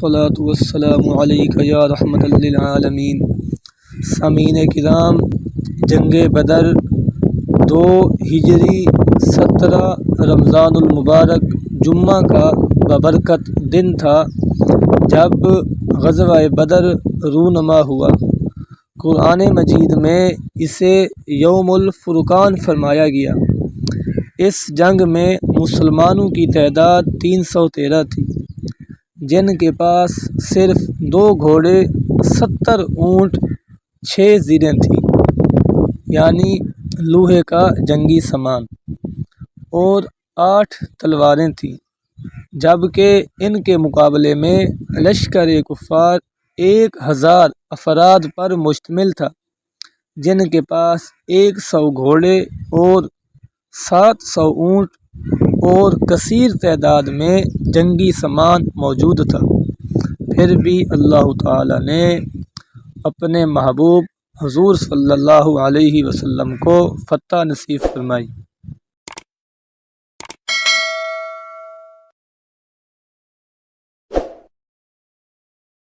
والصلاة والسلام علیک یا رحمت للعالمین۔ سامعین کرام، جنگ بدر 2 ہجری 17 رمضان المبارک جمعہ کا بابرکت دن تھا جب غزوہ بدر رونما ہوا۔ قرآن مجید میں اسے یوم الفرقان فرمایا گیا۔ اس جنگ میں مسلمانوں کی تعداد 313 تھی، جن کے پاس صرف 2 گھوڑے، 70 اونٹ، 6 زریں تھیں، یعنی لوہے کا جنگی سامان، اور 8 تلواریں تھیں، جبکہ ان کے مقابلے میں لشکر کفار 1000 افراد پر مشتمل تھا، جن کے پاس 100 گھوڑے اور 700 اونٹ اور کثیر تعداد میں جنگی سامان موجود تھا۔ پھر بھی اللہ تعالی نے اپنے محبوب حضور صلی اللہ علیہ وسلم کو فتح نصیب فرمائی۔